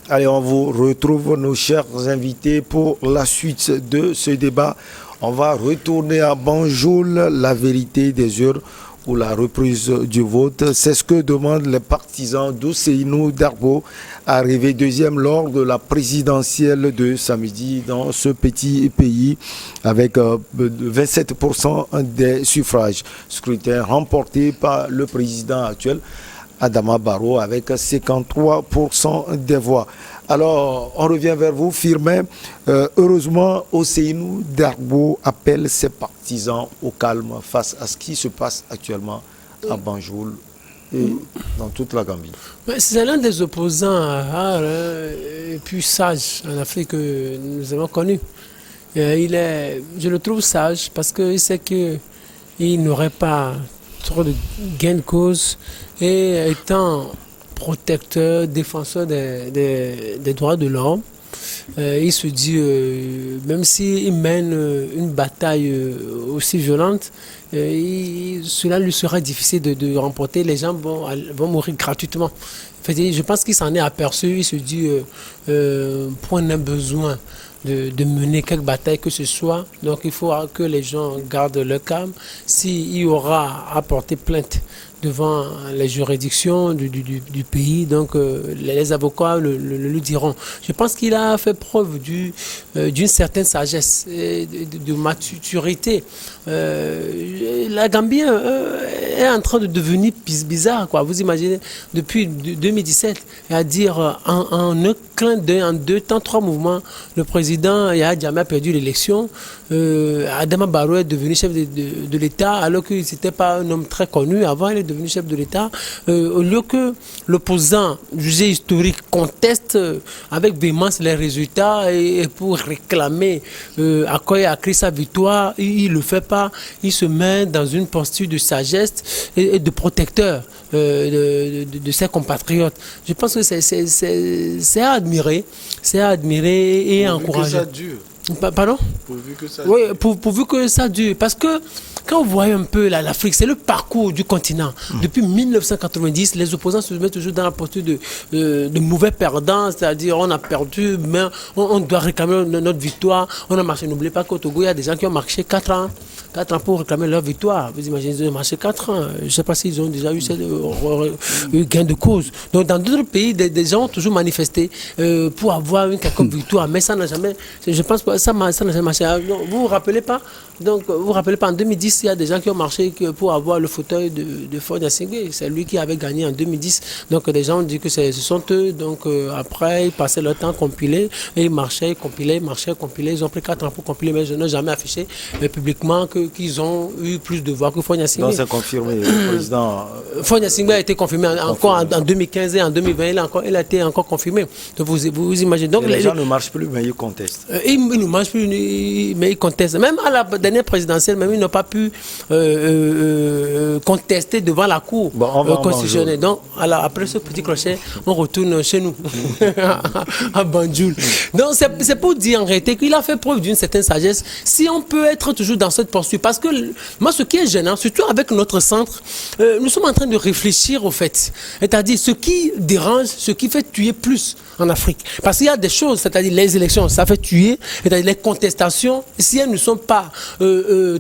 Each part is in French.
Allez, on vous retrouve, nos chers invités, pour la suite de ce débat. On va retourner à Banjul, la vérité des urnes ou la reprise du vote. C'est ce que demandent les partisans d'Ousseynou Darbo, arrivé deuxième lors de la présidentielle de samedi dans ce petit pays avec 27% des suffrages. Scrutin remporté par le président actuel, Adama Barrow, avec 53% des voix. Alors, on revient vers vous, Firmin. Heureusement, Ousseynou Darbo appelle ses partisans au calme face à ce qui se passe actuellement à Banjul et dans toute la Gambie. C'est l'un des opposants rares et plus sages en Afrique que nous avons connu. Je le trouve sage parce qu'il sait qu'il n'aurait pas trop de gain de cause et étant protecteur, défenseur des droits de l'homme, il se dit, même s'il mène une bataille aussi violente, cela lui sera difficile de remporter. Les gens vont mourir gratuitement. Je pense qu'il s'en est aperçu, il se dit, point n'a besoin de mener quelque bataille que ce soit. Donc il faut que les gens gardent le calme. S'il y aura à porter plainte devant les juridictions du pays, donc les avocats le diront. Je pense qu'il a fait preuve d'une certaine sagesse et de maturité. La Gambie est en train de devenir bizarre, quoi. Vous imaginez, depuis 2017, à dire en un clin d'œil, en 2 temps, 3 mouvements, le président Yahya Jammeh a perdu l'élection. Adama Barrow est devenu chef de l'État, alors qu'il n'était pas un homme très connu. Avant, il est devenu chef de l'État. Au lieu que l'opposant jugé historique conteste avec véhémence les résultats et pour réclamer à quoi il a créé sa victoire, il ne le fait pas. Il se met dans une posture de sagesse et de protecteur de ses compatriotes. Je pense que c'est à admirer. C'est à admirer et à encourager. Pardon? Pourvu que ça dure. Oui, pourvu que ça dure. Parce que quand vous voyez un peu l'Afrique, c'est le parcours du continent. Depuis 1990, les opposants se mettent toujours dans la posture de mauvais perdants, c'est-à-dire on a perdu, mais on doit réclamer notre victoire. On a marché. N'oubliez pas qu'au Togo, il y a des gens qui ont marché 4 ans. 4 ans pour réclamer leur victoire. Vous imaginez, ils ont marché 4 ans. Je ne sais pas s'ils ont déjà eu gain de cause. Donc dans d'autres pays, des gens ont toujours manifesté pour avoir une quelconque victoire. Mais ça n'a jamais... Je pense que ça n'a jamais marché. Vous vous rappelez pas? Donc vous vous rappelez pas, en 2010, il y a des gens qui ont marché pour avoir le fauteuil de Faure Gnassingbé. C'est lui qui avait gagné en 2010. Donc des gens ont dit que ce sont eux. Donc après, ils passaient leur temps compilé et ils marchaient, compilaient. Ils ont pris 4 ans pour compiler, mais je n'ai jamais affiché publiquement qu'ils ont eu plus de voix que Faure Gnassingbé. Non, c'est confirmé. Le président... Faure Gnassingbé a été confirmé encore en 2015 et en 2020. Il a été encore confirmé. Donc vous imaginez. Donc, les gens ne marchent plus, mais ils contestent. Ils ne marchent plus, mais ils contestent. Même à la dernière présidentielle, même ils n'ont pas pu contester devant la Cour constitutionnelle. Donc, après ce petit crochet, on retourne chez nous, à Banjul. Donc, c'est pour dire en réalité qu'il a fait preuve d'une certaine sagesse. Si on peut être toujours dans cette posture, parce que moi, ce qui est gênant, surtout avec notre centre, nous sommes en train de réfléchir au fait. C'est-à-dire ce qui dérange, ce qui fait tuer plus en Afrique. Parce qu'il y a des choses, c'est-à-dire les élections, ça fait tuer, c'est-à-dire les contestations, si elles ne sont pas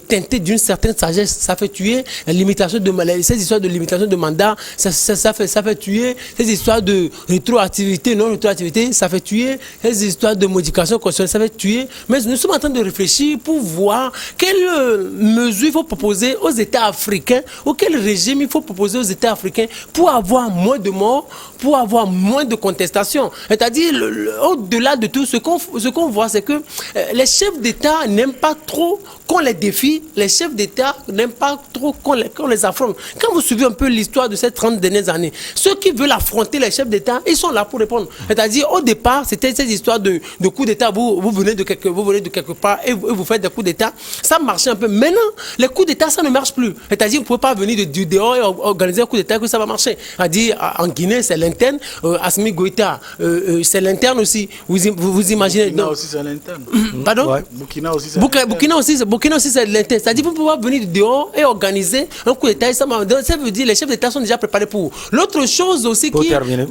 teintées d'une certaine sagesse, ça fait tuer. La limitation ces histoires de limitation de mandat, ça fait tuer. Ces histoires de rétroactivité, non-rétroactivité, ça fait tuer. Ces histoires de modification constitutionnelle, ça fait tuer. Mais nous sommes en train de réfléchir pour voir quelles mesures il faut proposer aux États africains, ou quel régime il faut proposer aux États africains pour avoir moins de morts, pour avoir moins de contestations. C'est-à-dire, au-delà de tout, ce qu'on voit, c'est que les chefs d'État n'aiment pas trop qu'on les défie, les chefs d'État n'aiment pas trop qu'on les affronte. Quand vous suivez un peu l'histoire de ces 30 dernières années, ceux qui veulent affronter les chefs d'État, ils sont là pour répondre. C'est-à-dire, au départ, c'était cette histoire de coups d'État. Vous venez de quelque part et vous faites des coups d'État. Ça marchait un peu. Maintenant, les coups d'État, ça ne marche plus. C'est-à-dire, vous ne pouvez pas venir du dehors et organiser un coup d'État que ça va marcher. C'est-à-dire, en Guinée, c'est l'interne. Assimi Goïta, c'est l'interne aussi. Vous imaginez. Burkina aussi, c'est l'interne. Pardon? Ouais. Burkina aussi, c'est l'interne. Burkina aussi, c'est l'interne. C'est-à-dire, vous pouvez venir du dehors et organiser un coup d'État. Ça veut dire les chefs d'État sont déjà préparés pour. L'autre chose aussi Pour terminer.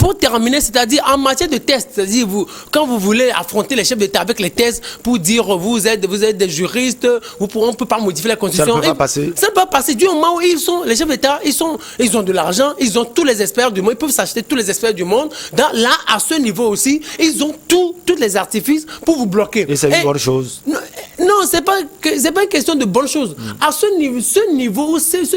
pour terminer, c'est-à-dire en matière de tests, c'est-à-dire quand vous voulez affronter les chefs d'État avec les tests pour dire vous êtes des juristes, on ne peut pas modifier la Constitution. Ça ne peut pas passer. Ça ne peut pas passer du moment où les chefs d'État, ils ont de l'argent, ils ont tous les experts du monde, ils peuvent s'acheter tous les experts du monde. Là, à ce niveau aussi, ils ont tous les artifices pour vous bloquer. Et c'est une bonne chose. Non, c'est pas une question de bonne chose. À ce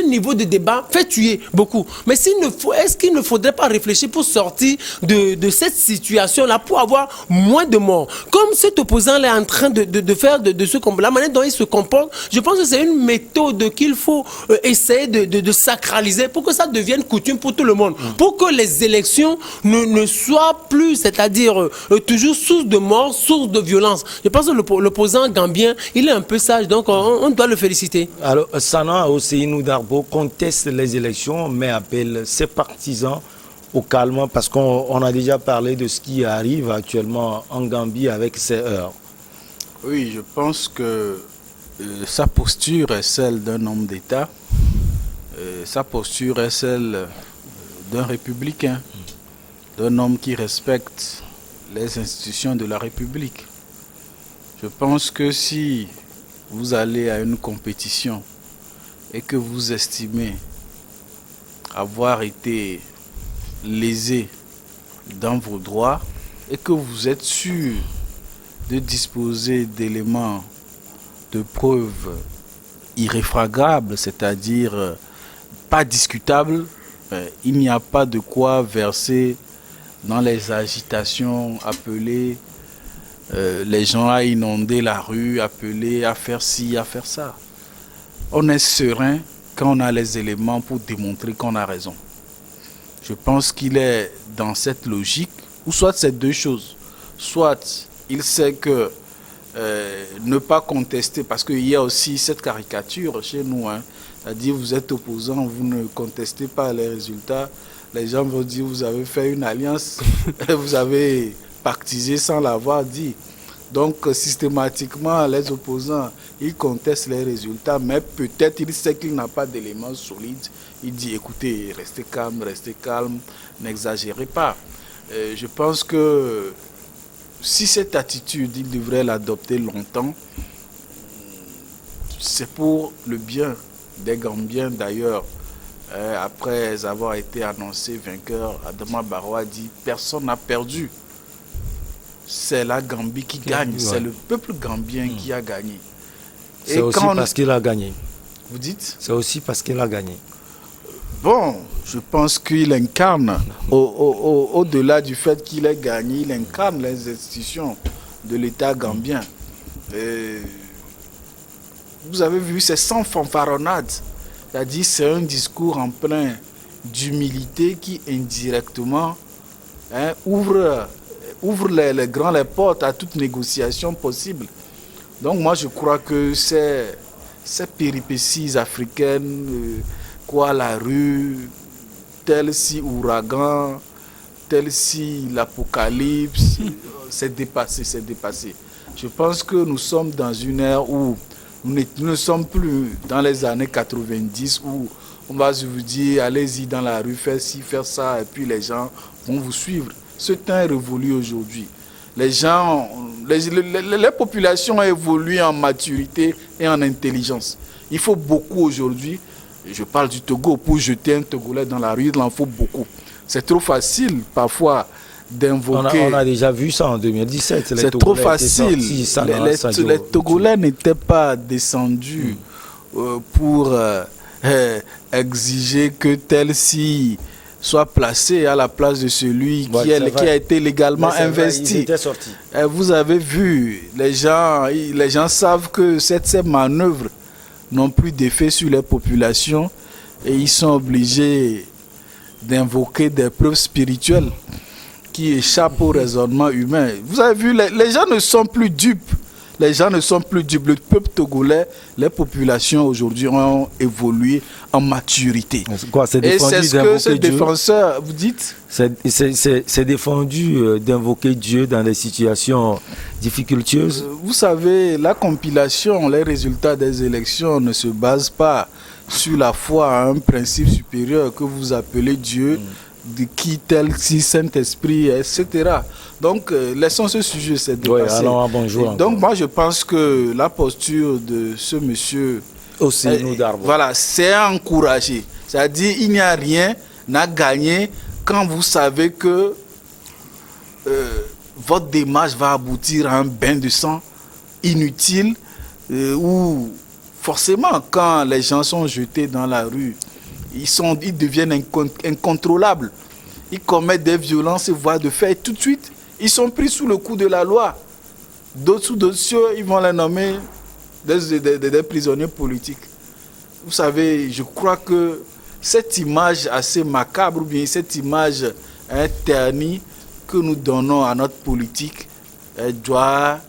niveau de débat fait tuer beaucoup. Mais est-ce qu'il ne faudrait pas réfléchir pour sortir de cette situation-là, pour avoir moins de morts? Comme cet opposant-là est en train de faire de ce combat, la manière dont il se comporte, je pense que c'est une méthode qu'il faut essayer de sacraliser pour que ça devienne coutume pour tout le monde. Pour que les élections ne soient plus, c'est-à-dire toujours source de mort, source de violence. Je pense que l'opposant gambien, il est un peu sage, donc on doit le féliciter. Alors, Sana Ousseynou Darbo conteste les élections, mais appelle ses partisans au calme, parce qu'on a déjà parlé de ce qui arrive actuellement en Gambie avec ces heurts. Oui, je pense que sa posture est celle d'un homme d'État, sa posture est celle d'un républicain, d'un homme qui respecte les institutions de la République. Je pense que si vous allez à une compétition et que vous estimez avoir été lésé dans vos droits et que vous êtes sûr de disposer d'éléments de preuve irréfragables, c'est-à-dire pas discutables, il n'y a pas de quoi verser dans les agitations, appeler les gens à inonder la rue, appeler à faire ci, à faire ça. On est serein quand on a les éléments pour démontrer qu'on a raison. Je pense qu'il est dans cette logique, ou soit c'est deux choses. Soit il sait que ne pas contester, parce qu'il y a aussi cette caricature chez nous, c'est-à-dire vous êtes opposant, vous ne contestez pas les résultats, les gens vont dire vous avez fait une alliance, vous avez pactisé sans l'avoir dit. Donc systématiquement les opposants, ils contestent les résultats, mais peut-être il sait qu'il n'a pas d'éléments solides. Il dit écoutez, restez calme, n'exagérez pas. Je pense que si cette attitude, il devrait l'adopter longtemps. C'est pour le bien des Gambiens d'ailleurs. Après avoir été annoncé vainqueur, Adama Barrow a dit personne n'a perdu. C'est la Gambie qui gagne, c'est le peuple gambien qui a gagné. C'est aussi parce qu'il a gagné. Vous dites? C'est aussi parce qu'il a gagné. Bon, je pense qu'il incarne, au-delà du fait qu'il ait gagné, il incarne les institutions de l'État gambien. Vous avez vu, c'est sans fanfaronnade. C'est-à-dire c'est un discours en plein d'humilité qui indirectement ouvre les portes à toute négociation possible. Donc moi je crois que ces péripéties africaines, la rue, tel si ouragan, tel si l'apocalypse, c'est dépassé. Je pense que nous sommes dans une ère où nous ne sommes plus dans les années 90 où on va vous dire allez-y dans la rue, faire ci, faire ça, et puis les gens vont vous suivre. Ce temps est révolu aujourd'hui. Les populations ont évolué en maturité et en intelligence. Il faut beaucoup aujourd'hui, je parle du Togo, pour jeter un Togolais dans la rue, il en faut beaucoup. C'est trop facile parfois d'invoquer. On a déjà vu ça en 2017. C'est trop facile. Les Togolais n'étaient pas descendus pour exiger que tel-ci soit placé à la place de celui qui a été légalement investi. Vous avez vu, les gens savent que ces manœuvres n'ont plus d'effet sur les populations et ils sont obligés d'invoquer des preuves spirituelles qui échappent au raisonnement humain. Vous avez vu, les gens ne sont plus dupes. Les gens ne sont plus dupes. Le peuple togolais, les populations aujourd'hui ont évolué en maturité. Et c'est ce que ce défenseur, vous dites? C'est défendu d'invoquer Dieu dans des situations difficultueuses. Vous savez, la compilation, les résultats des élections ne se basent pas sur la foi à un principe supérieur que vous appelez Dieu, de qui tel si Saint-Esprit, etc. Donc, laissons ce sujet se dépasser. Oui, alors, bonjour. Donc, moi, je pense que la posture de ce monsieur, voilà, c'est encouragé. C'est-à-dire, il n'y a rien à gagner quand vous savez que votre démarche va aboutir à un bain de sang inutile où forcément quand les gens sont jetés dans la rue, ils deviennent incontrôlables. Ils commettent des violences, voire de fait, et tout de suite, ils sont pris sous le coup de la loi. D'autres dossiers, ils vont les nommer des prisonniers politiques. Vous savez, je crois que cette image assez macabre, ou bien cette image ternie que nous donnons à notre politique, doit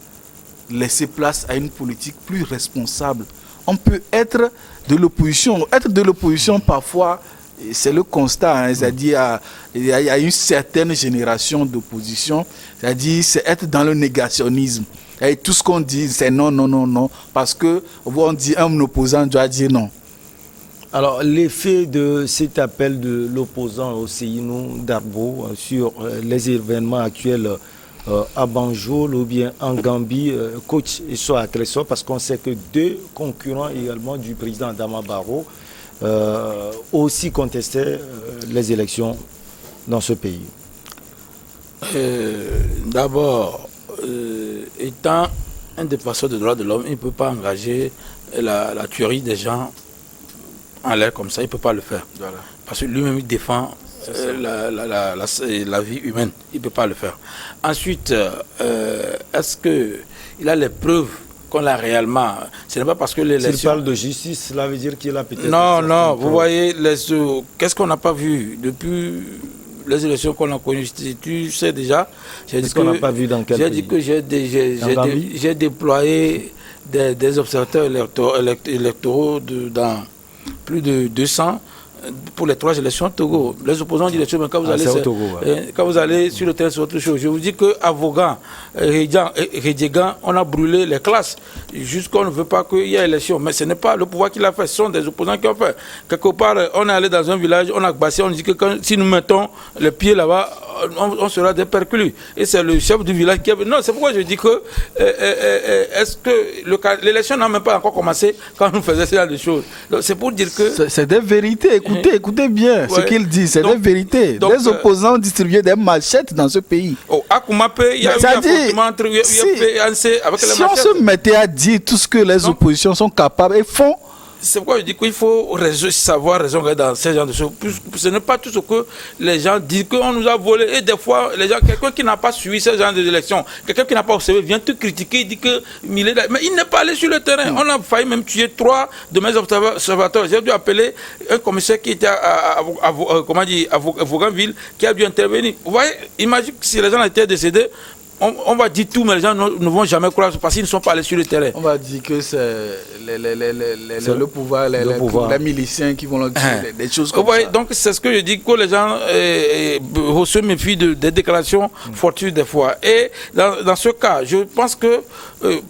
laisser place à une politique plus responsable. On peut être de l'opposition. Être de l'opposition, parfois, c'est le constat. C'est-à-dire, il y a une certaine génération d'opposition. C'est-à-dire, c'est être dans le négationnisme. Et tout ce qu'on dit, c'est non, non, non, non. Parce qu'on dit un opposant doit dire non. Alors, l'effet de cet appel de l'opposant Ousseynou Darbo sur les événements actuels à Banjul ou bien en Gambie, coach soit agresseur, parce qu'on sait que 2 concurrents également du président Adama Barrow aussi contestaient les élections dans ce pays. D'abord, étant un défenseur des droits de l'homme, il ne peut pas engager la tuerie des gens en l'air comme ça, il ne peut pas le faire. Voilà. Parce que lui-même, il défend la vie humaine. Il ne peut pas le faire. Ensuite, est-ce qu'il a les preuves qu'on l'a réellement? Ce n'est pas parce que l'élection... S'il parle de justice, cela veut dire qu'il a peut-être... Non, non, vous voyez, qu'est-ce qu'on n'a pas vu depuis les élections qu'on a connues? Tu sais déjà... Qu'est-ce qu'on n'a pas vu dans quel pays? J'ai dit que j'ai déployé des observateurs électoraux dans plus de 200 pour les 3 élections au Togo. Les opposants disent mais quand vous allez sur le terrain, c'est autre chose. Je vous dis qu'à Vaughan, Redjegan, on a brûlé les classes. Jusqu'on ne veut pas qu'il y ait élection. Mais ce n'est pas le pouvoir qui l'a fait, ce sont des opposants qui ont fait. Quelque part, on est allé dans un village, on a bassé, on dit que si nous mettons les pieds là-bas, on sera déperculé. Et c'est le chef du village qui a... Non, c'est pourquoi je dis que est-ce que l'élection n'a même pas encore commencé quand on faisait ce genre de choses. C'est pour dire que... C'est des vérités. Écoutez bien ce qu'il dit. C'est des vérités. Les opposants distribuaient des machettes dans ce pays. À Koumape, il y a eu un affrontement entre UFP et ANC avec les machettes. Si on se mettait à dire tout ce que les oppositions sont capables et font... C'est pourquoi je dis qu'il faut savoir raison dans ces genres de choses. Ce n'est pas tout ce que les gens disent qu'on nous a volé. Et des fois, quelqu'un qui n'a pas suivi ces genres d'élections, quelqu'un qui n'a pas observé, vient te critiquer, il dit que... Mais il n'est pas allé sur le terrain. On a failli même tuer 3 de mes observateurs. J'ai dû appeler un commissaire qui était à Vaughanville, qui a dû intervenir. Vous voyez, imagine que si les gens étaient décédés, on va dire tout, mais les gens ne vont jamais croire parce qu'ils ne sont pas allés sur le terrain. On va dire que c'est le pouvoir, les miliciens qui vont leur dire des choses comme ça. Donc c'est ce que je dis, que les gens se méfient des déclarations fortuites des fois. Et dans ce cas, je pense que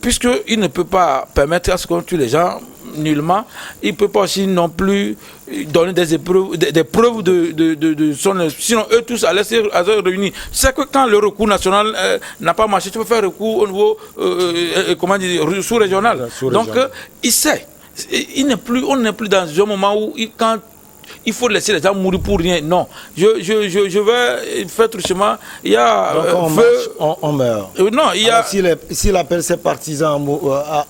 puisqu'il ne peut pas permettre à ce qu'on tue les gens, nullement, il ne peut pas aussi non plus donner des preuves de son... Sinon, eux tous allaient se réunir. C'est que quand le recours national n'a pas marché, tu peux faire recours au niveau sous-régional. Donc, il sait. On n'est plus dans un moment où, quand il faut laisser les gens mourir pour rien. Non. Je vais faire truchement. Il y a... Donc on meurt. Non, il y a... S'il appelle ses partisans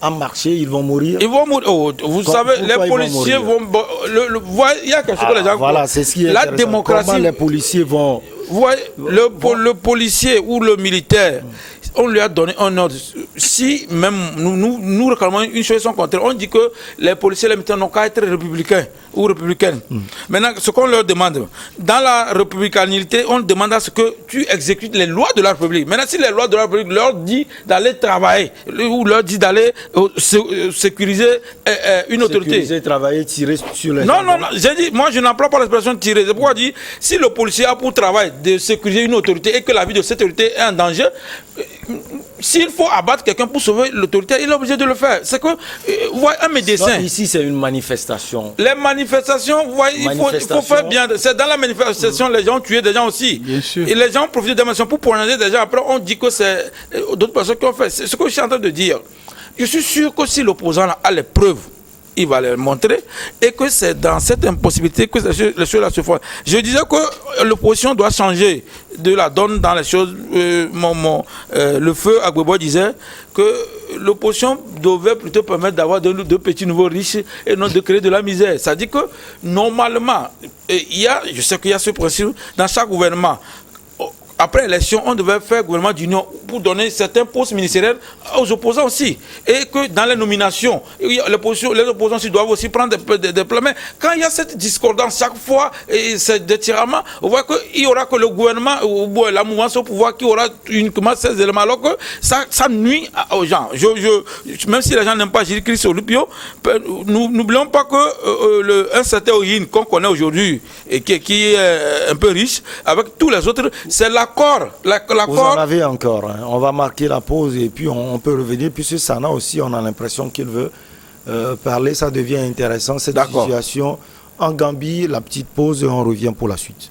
à marcher, ils vont mourir. Ils vont mourir. Vous savez, les policiers vont... Il y a quelque chose que les gens... Voilà, c'est ce qui est la démocratie... Comment les policiers vont... Vous voyez, le policier ou le militaire, on lui a donné un ordre. Si même nous réclamons une chose sans contraire, on dit que les policiers et les militaires n'ont qu'à être républicains ou républicaines. Maintenant, ce qu'on leur demande, dans la républicanité, on demande à ce que tu exécutes les lois de la République. Maintenant, si les lois de la République leur disent d'aller travailler ou leur disent d'aller sécuriser une autorité. Sécuriser, travailler, tirer sur les... Non, j'ai dit, moi je n'emploie pas l'expression tirer. C'est pourquoi je dis, si le policier a pour travail de sécuriser une autorité et que la vie de cette autorité est en danger, s'il faut abattre quelqu'un pour sauver l'autorité, il est obligé de le faire. C'est que, vous voyez, un médecin... Donc, ici, c'est une manifestation. Les manifestations, vous voyez, il faut faire bien. C'est dans la manifestation, les gens ont tué des gens aussi. Bien sûr. Et les gens profitent des manifestations pour poignarder des gens. Après, on dit que c'est d'autres personnes qui ont fait. C'est ce que je suis en train de dire. Je suis sûr que si l'opposant a les preuves, il va les montrer, et que c'est dans cette impossibilité que les choses se font. Je disais que l'opposition doit changer de la donne dans les choses. Le feu Agbebo disait que l'opposition devait plutôt permettre d'avoir de petits nouveaux riches et non de créer de la misère. Ça dit que normalement, je sais qu'il y a ce principe dans chaque gouvernement. Après l'élection, on devait faire gouvernement d'union pour donner certains postes ministériels aux opposants aussi. Et que dans les nominations, les opposants aussi doivent aussi prendre des plans. Mais quand il y a cette discordance chaque fois, et ce détirement, on voit qu'il y aura que le gouvernement ou la mouvance au pouvoir qui aura uniquement ces éléments. Alors que ça nuit aux gens. Même si les gens n'aiment pas Jésus-Christ au Lupio, n'oublions pas que un certain Oyin qu'on connaît aujourd'hui et qui est un peu riche, avec tous les autres, c'est l'accord. Vous en avez encore. Hein. On va marquer la pause et puis on peut revenir. Puisque Sana aussi, on a l'impression qu'il veut parler. Ça devient intéressant, cette situation en Gambie. La petite pause et on revient pour la suite.